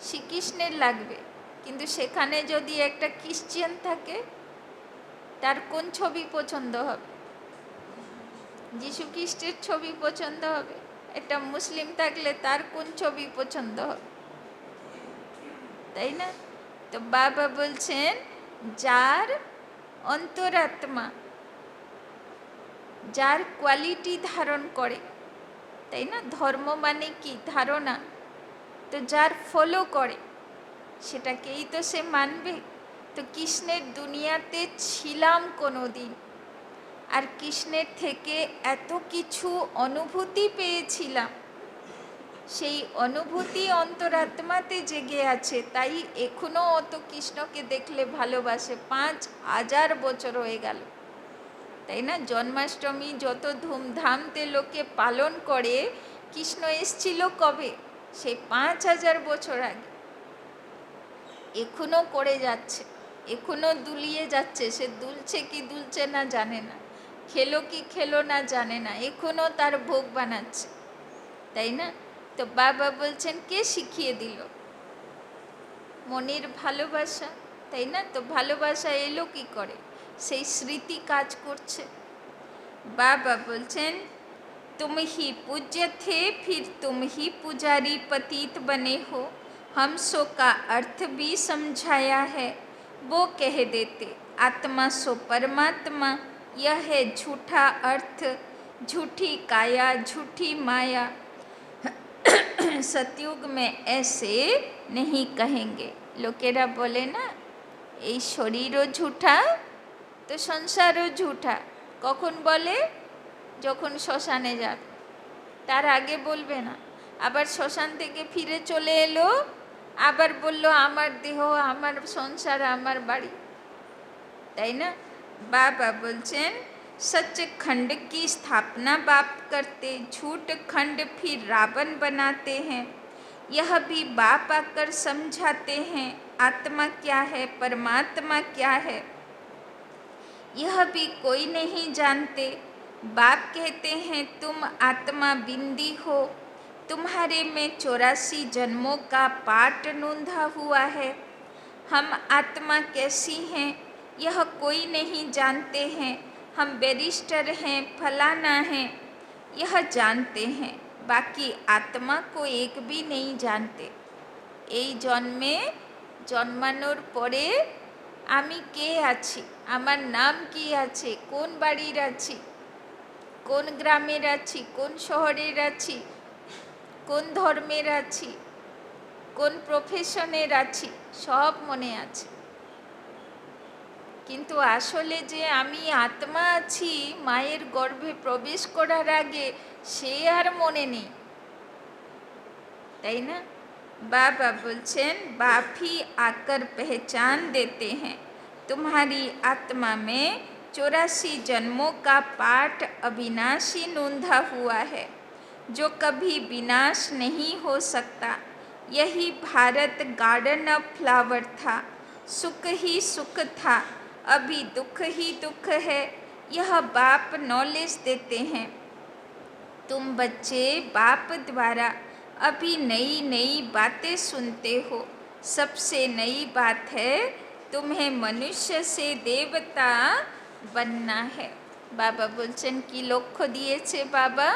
শ্রীকৃষ্ণের লাগবে। কিন্তু সেখানে যদি একটা খ্রিশ্চান থাকে, তার কোন ছবি পছন্দ হবে? যীশু খ্রিস্টের ছবি পছন্দ হবে। একটা মুসলিম থাকলে তার কোন ছবি পছন্দ হবে, তাই না? তো বাবা বলছেন যার অন্তরাত্মা, যার কোয়ালিটি ধারণ করে, তাই না? ধর্ম মানে কি ধারণা, তো যার ফলো করে সেটাকেই তো সে মানবে। তো কৃষ্ণের দুনিয়াতে ছিলাম কোনো দিন, আর কৃষ্ণের থেকে এত কিছু অনুভূতি পেয়েছিলাম, সেই অনুভূতি অন্তরাত্মাতে জেগে আছে, তাই এখনও অত কৃষ্ণকে দেখলে ভালোবাসে। 5,000 বছর হয়ে গেল, তাই না? জন্মাষ্টমী যত ধুমধামতে লোকে পালন করে, কৃষ্ণ এসছিল কবে? সেই 5,000 বছর আগে। এখনও করে যাচ্ছে, এখনও দুলিয়ে যাচ্ছে। সে দুলছে কি দুলছে না জানে না, খেলো কি খেলো না জানে না, এখনও তার ভোগ বানাচ্ছে, তাই না? তো বাবা বলছেন কে শিখিয়ে দিল? মনের ভালোবাসা, তাই না? তো ভালোবাসা এলো কি করে? সেই স্মৃতি কাজ করছে। बाबा बोलचन तुम ही पूज्य थे, फिर तुम ही पुजारी पतित बने हो। हम सो का अर्थ भी समझाया है। वो कह देते आत्मा सो परमात्मा, यह है झूठा अर्थ, झूठी काया, झूठी माया। सतयुग में ऐसे नहीं कहेंगे। लोकेरा बोले ना এই শরীরও ঝুঠা, তো সংসারও ঝুঠা। কখন বলে? যখন শ্মশানে যাবে, তার আগে বলবে না। আবার শ্মশান থেকে ফিরে চলে এলো, আবার বলল আমার দেহ, আমার সংসার, আমার বাড়ি, তাই না? बाबा बोलचन सच खंड की स्थापना बाप करते, झूठ खंड फिर रावण बनाते हैं। यह भी बाप आकर समझाते हैं आत्मा क्या है, परमात्मा क्या है, यह भी कोई नहीं जानते। बाप कहते हैं तुम आत्मा बिंदी हो, तुम्हारे में 84 जन्मों का पाठ नूंधा हुआ है। हम आत्मा कैसी हैं यह कोई नहीं जानते हैं। हम बैरिस्टर हैं, फलाना हैं, यह जानते हैं, बाकी आत्मा को एक भी नहीं जानते। এই জন্মে জন্মানোর পরে আমি কে আছি, আমার নাম কি আছে, কোন বাড়ির আছি, কোন গ্রামের আছি, কোন শহরের আছি, কোন ধর্মের আছি, কোন প্রফেশনের আছি, সব মনে আছে। কিন্তু আসলে যে আমি আত্মা আছি মায়ের গর্ভে প্রবেশ করার আগে, সে আর মনে নেই, তাই না? बाबा बोलचन बाप ही आकर पहचान देते हैं तुम्हारी आत्मा में 84 जन्मों का पाठ अविनाशी नूंधा हुआ है, जो कभी विनाश नहीं हो सकता। यही भारत गार्डन ऑफ फ्लावर था, सुख ही सुख था, अभी दुख ही दुख है। यह बाप नॉलेज देते हैं। तुम बच्चे बाप द्वारा अभी नई नई बातें सुनते हो। सबसे नई बात है तुम्हें मनुष्य से देवता बनना है। बाबा बोलছেন কি লক্ষ্য দিয়েছে বাবা?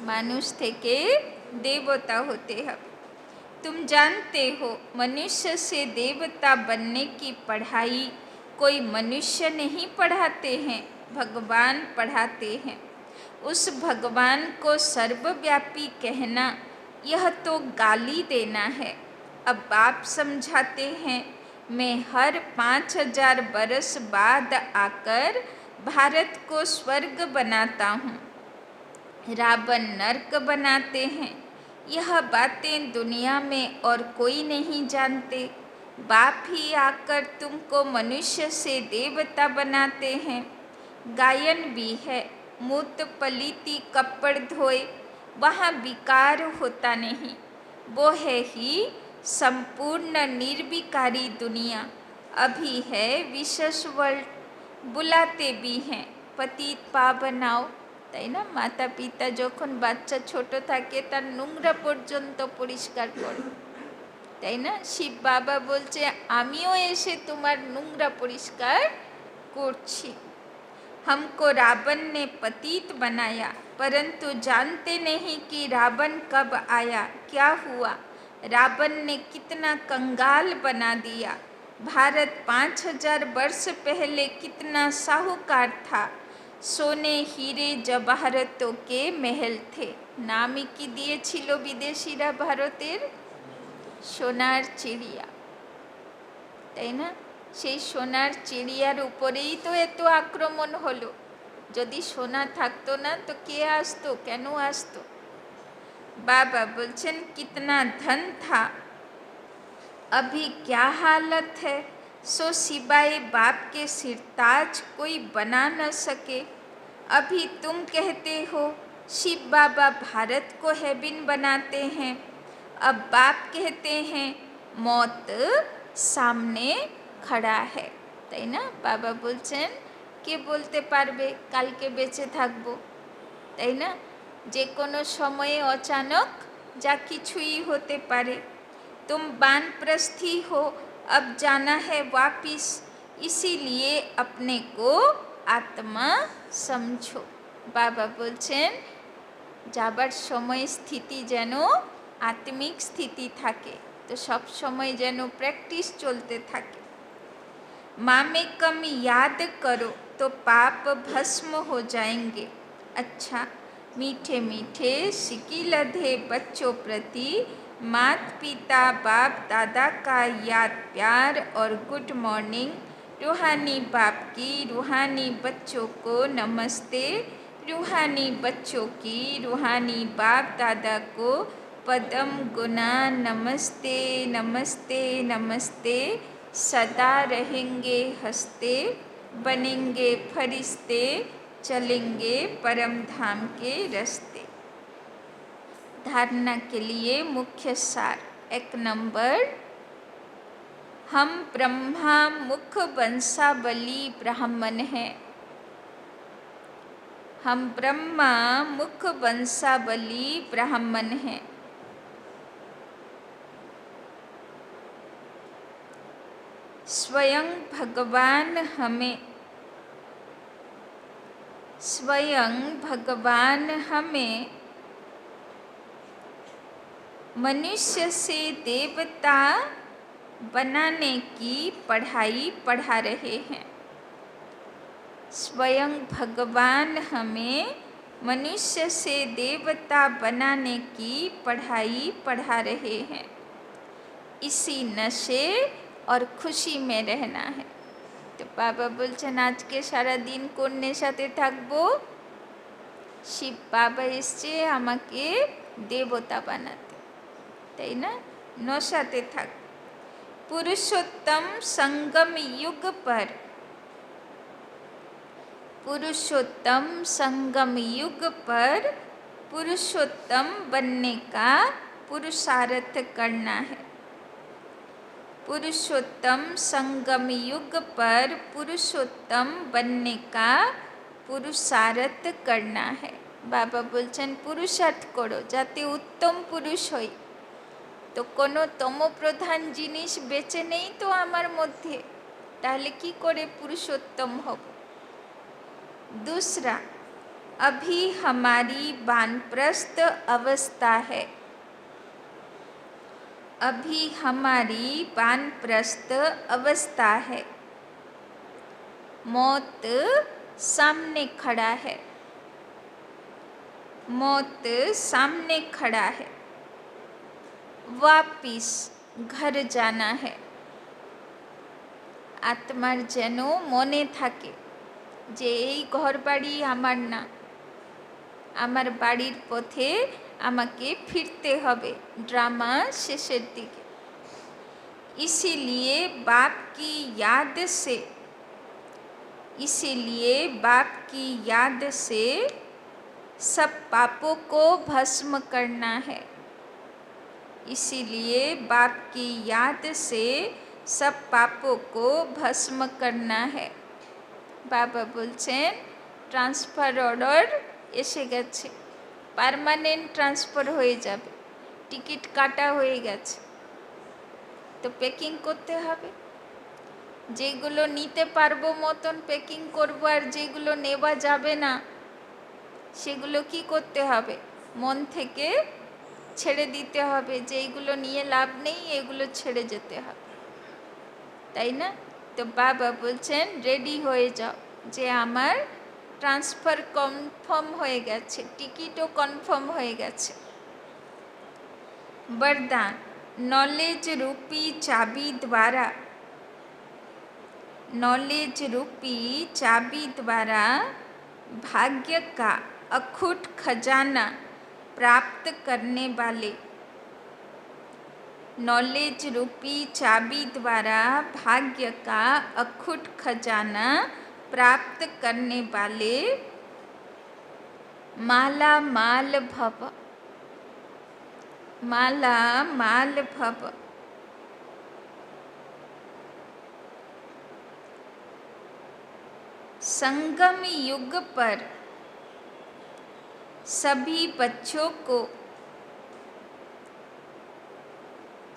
মানুষ থেকে देवता होते हैं। तुम जानते हो मनुष्य से देवता बनने की पढ़ाई कोई मनुष्य नहीं पढ़ाते हैं, भगवान पढ़ाते हैं। उस भगवान को सर्वव्यापी कहना यह तो गाली देना है। अब बाप समझाते हैं मैं हर 5,000 बरस बाद आकर भारत को स्वर्ग बनाता हूँ, रावण नरक बनाते हैं। यह बातें दुनिया में और कोई नहीं जानते। बाप ही आकर तुमको मनुष्य से देवता बनाते हैं। गायन भी है मूत पलीती कपड़ धोए, वहाँ विकार होता नहीं। वो है ही संपूर्ण निर्विकारी दुनिया। अभी है विशेष वर्ल्ड, बुलाते भी हैं पतित पावन आओ, তাই না? মাতা পিতা যখন বাচ্চা ছোট থাকে তার নোংরা পর্যন্ত পরিষ্কার করে, তাই না? শিব বাবা বলছে আমিও এসে তোমার নোংরা পরিষ্কার করছি। हमको रावण ने पतित बनाया, परंतु जानते नहीं कि रावण कब आया, क्या हुआ। रावण ने कितना कंगाल बना दिया। भारत 5,000 वर्ष पहले कितना साहूकार था। সোনে হিরে জবাহরতों के महल थे। নামই কি দিয়েছিল বিদেশিরা ভারতের? সোনার চিড়িয়া, তাই না? সেই সোনার চিড়িয়ার উপরেই তো এত আক্রমণ হলো। যদি সোনা থাকতো না তো কে আসতো, কেন আসতো? बाबा बोलचन कितना धन था, अभी क्या हालत है, सो सिवाय बाप के सिरताज कोई बना न सके। अभी तुम कहते हो शिव बाबा भारत को हेबिन बनाते हैं, अब बाप कहते हैं मौत सामने खड़ा है, তাই না? বাবা বলছেন কে বলতে পারবে কালকে বেঁচে থাকবো, তাই না? যে কোনো সময়ে অচানক যা কিছুই হতে পারে। तुम वानप्रस्थी हो, अब जाना है वापिस, इसीलिए अपने को आत्मा समझो। বাবা বলছেন যাবার সময় স্থিতি যেন আত্মিক স্থিতি থাকে, তো সব সময় যেন প্র্যাকটিস চলতে থাকে। माँ में कम याद करो तो पाप भस्म हो जाएंगे। अच्छा, मीठे मीठे सिकी लधे बच्चों प्रति मात पिता बाप दादा का याद प्यार और गुड मॉर्निंग। रूहानी बाप की रूहानी बच्चों को नमस्ते, रूहानी बच्चों की रूहानी बाप दादा को पदम गुना नमस्ते नमस्ते नमस्ते। सदा रहेंगे हंसते, बनेंगे फरिश्ते, चलेंगे परम धाम के रास्ते। धारणा के लिए मुख्य सार। 1 नंबर, हम ब्रह्मा मुख वंशावली ब्राह्मण हैं। हम ब्रह्मा मुख वंशावली ब्राह्मण हैं। स्वयं भगवान हमें मनुष्य से देवता बनाने की पढ़ाई पढ़ा रहे हैं। स्वयं भगवान हमें मनुष्य से देवता बनाने की पढ़ाई पढ़ा रहे हैं। इसी नशे और खुशी में रहना है। तो बाबा बोलছেন আজকে সারা দিন কোন নেশাতে থাকবো? শিব বাবা এসছে আমাকে দেবতা বানাতে, তাই না? নশাতে থাক। पुरुषोत्तम संगम युग पर, पुरुषोत्तम संगम युग पर पुरुषोत्तम बनने का पुरुषार्थ करना है। पुरुषोत्तम संगम युग पर पुरुषोत्तम बनने का पुरुषार्थ करना है। बाबा बोलছেন पुरुषार्थ करो যাতে উত্তম পুরুষ হই। তো কোনো তমপ্রধান জিনিস বেঁচে নেই তো আমার মধ্যে, তাহলে কি করে পুরুষোত্তম হব? दूसरा, अभी हमारी वानप्रस्थ अवस्था है। अभी हमारी वानप्रस्थ अवस्था है। मौत सामने खड़ा है। मौत सामने खड़ा है। वापिस घर जाना है। आत्मार যেন মনে থাকে যে এই ঘর বাড়ি আমার না, আমার বাড়ির পথে আমাকে ফিরতে হবে ড্রামা শেষের দিকে। इसीलिए बाप की याद से, इसीलिए बाप की याद से सब पापों को भस्म करना है। इसीलिए बाप की याद से सब पापों को भस्म करना है। बाबा बोलছেন ट्रांसफार ऑर्डर এসে গেছে, পার্মানেন্ট ট্রান্সফার হয়ে যাবে, টিকিট কাটা হয়ে গেছে। তো প্যাকিং করতে হবে, যেগুলো নিতে পারবো মতন প্যাকিং করব, আর যেগুলো নেওয়া যাবে না সেগুলো কি করতে হবে? মন থেকে ছেড়ে দিতে হবে, যে এইগুলো নিয়ে লাভ নেই, এগুলো ছেড়ে যেতে হবে, তাই না? তো বাবা বলছেন রেডি হয়ে যাও যে আমার ট্রান্সফার কনফার্ম হয়ে গেছে, টিকিটও কনফার্ম হয়ে গেছে। वरदान नॉलेज रूपी चाबी द्वारा, नॉलेज रूपी चाबी द्वारा भाग्य का अखूट खजाना प्राप्त करने वाले, नॉलेज रूपी चाबी द्वारा भाग्य का अखूट खजाना प्राप्त करने वाले माला माल भव, माला माल भव। संगम युग पर सभी बच्चों को,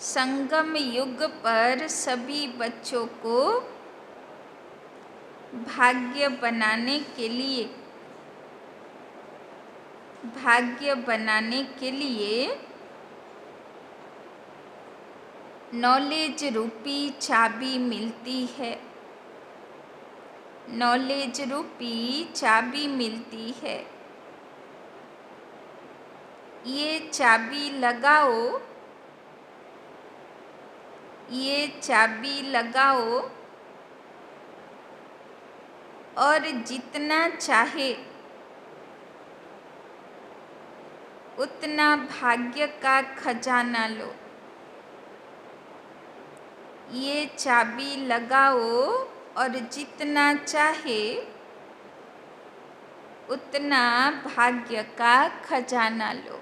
संगम युग पर सभी बच्चों को भाग्य बनाने के लिए, भाग्य बनाने के लिए नॉलेज रूपी चाबी मिलती है, नॉलेज रूपी चाबी मिलती है। ये चाबी लगाओ, ये चाबी लगाओ और जितना चाहे उतना भाग्य का खजाना लो। ये चाबी लगाओ और जितना चाहे उतना भाग्य का खजाना लो।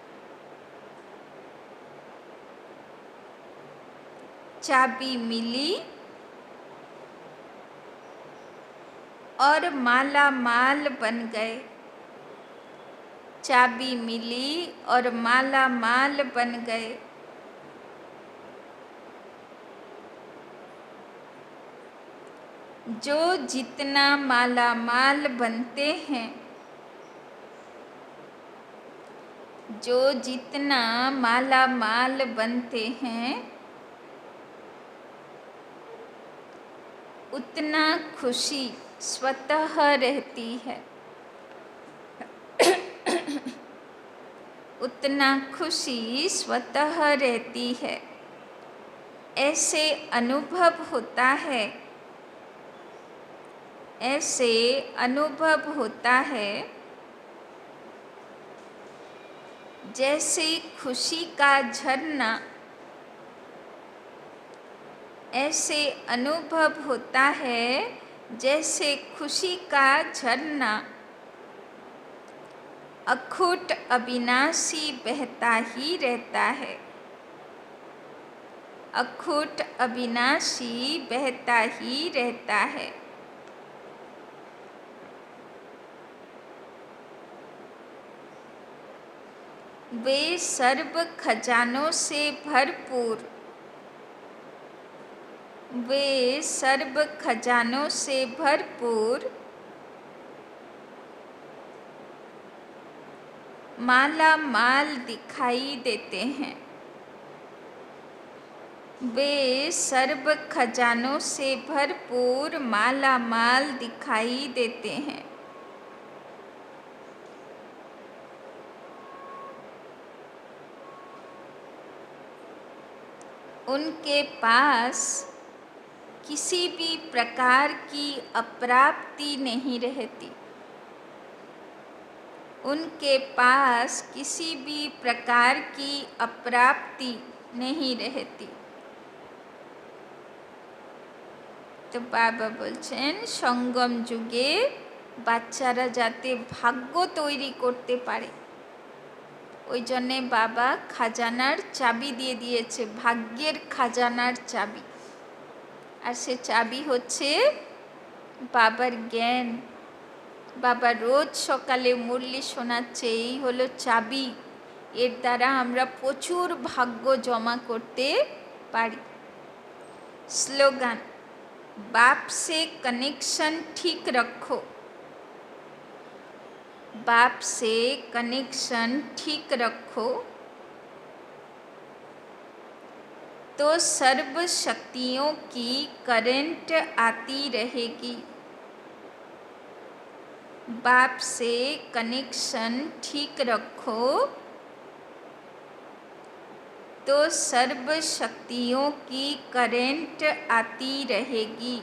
चाबी मिली और माला माल बन गए, चाबी मिली और माला माल बन गए। जो जितना माला माल बनते हैं, जो जितना माला माल बनते हैं उतना खुशी स्वतः रहती है, उतना खुशी स्वतः रहती है। ऐसे अनुभव होता है, ऐसे अनुभव होता है जैसे खुशी का झरना, ऐसे अनुभव होता है जैसे खुशी का झरना अखूट अविनाशी बहता ही रहता है, अखूट अविनाशी बहता ही रहता है। वे सर्व खजानों से भरपूर, वे सर्व खजानों से भरपूर माला माल दिखाई देते हैं, वे सर्व खजानों से भरपूर माला माल दिखाई देते हैं। उनके पास किसी भी प्रकार की अप्राप्ति नहीं रहती, उनके पास किसी भी प्रकार की अप्राप्ति नहीं रहती। तो बाबा बोलছেন संगम जुगे বাচ্চারা যাতে ভাগ্য তৈরি করতে পারে ওই জন্যে বাবা খাজানার চাবি দিয়ে দিয়েছে, ভাগ্যের খাজানার চাবি। আর সে চাবি হচ্ছে বাবার জ্ঞান। বাবা রোজ সকালে মুরলি শোনাচ্ছে, এই হলো চাবি, এর দ্বারা আমরা প্রচুর ভাগ্য জমা করতে পারি। স্লোগান बाप से कनेक्शन ठीक रखो, बाप से कनेक्शन ठीक रखो तो सर्व शक्तियों की करंट आती रहेगी, बाप से कनेक्शन ठीक रखो तो सर्व शक्तियों की करेंट आती रहेगी।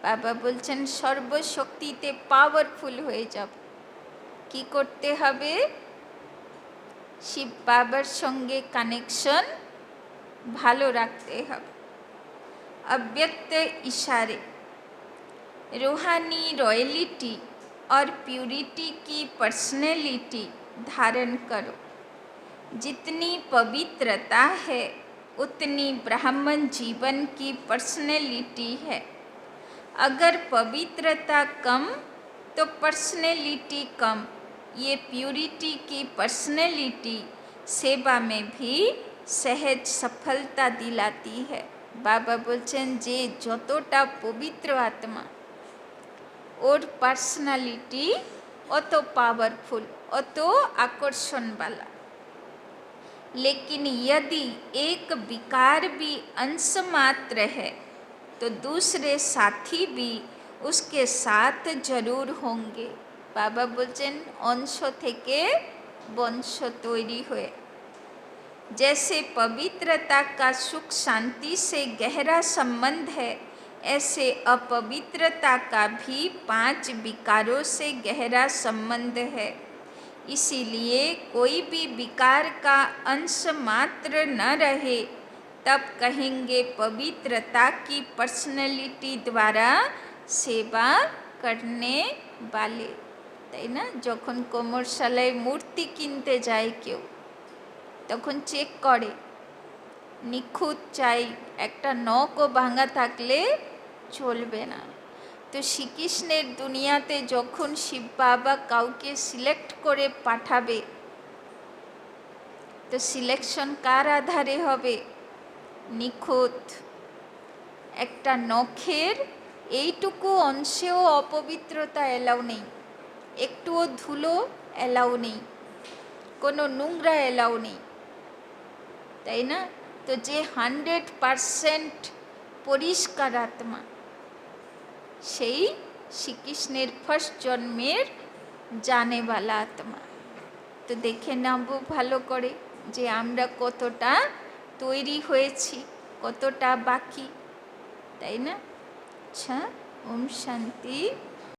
बाबा বলছেন সর্বশক্তিতে পাওয়ারফুল হয়ে যাব। কি করতে হবে? শিব বাবার সঙ্গে কানেকশন ভালো রাখতে হবে। अव्यक्त इशारे रूहानी रॉयलिटी और प्यूरिटी की पर्सनैलिटी धारण करो। जितनी पवित्रता है उतनी ब्राह्मण जीवन की पर्सनैलिटी है। अगर पवित्रता कम तो पर्सनैलिटी कम। ये प्यूरिटी की पर्सनैलिटी सेवा में भी सहज सफलता दिलाती है। बाबा बोलছেন যে যতটা পবিত্র আত্মা ওর পার্সোনালিটি অত पावरफुल অত आकर्षण वाला। लेकिन यदि एक विकार भी अंश मात्र है तो दूसरे साथी भी उसके साथ जरूर होंगे। बाबा बोलছেন अंश থেকে वंश তৈরি হয়ে। जैसे पवित्रता का सुख शांति से गहरा संबंध है, ऐसे अपवित्रता का भी 5 विकारों से गहरा संबंध है। इसीलिए कोई भी विकार का अंश मात्र न रहे तब कहेंगे पवित्रता की पर्सनैलिटी द्वारा सेवा करने वाले। তাই না? যখন কোমরশালায় মূর্তি কিনতে যায় কেউ তখন চেক করে, নিখুঁত চাই, একটা নখও ভাঙা থাকলে চলবে না। তো শ্রীকৃষ্ণের দুনিয়াতে যখন শিব বাবা কাউকে সিলেক্ট করে পাঠাবে তো সিলেকশন কার আধারে হবে? নিখুঁত। একটা নখের এইটুকু অংশেও অপবিত্রতা এলাও নেই, একটুও ধুলো এলাও নেই, কোনো নোংরা এলাও নেই, তাই না? তো যে 100% পরিষ্কার আত্মা সেই শ্রীকৃষ্ণের ফার্স্ট জন্মের জানেওয়ালা আত্মা। তো দেখে নেব ভালো করে যে আমরা কতটা তৈরি হয়েছি, কতটা বাকি, তাই না? আচ্ছা, ওম শান্তি।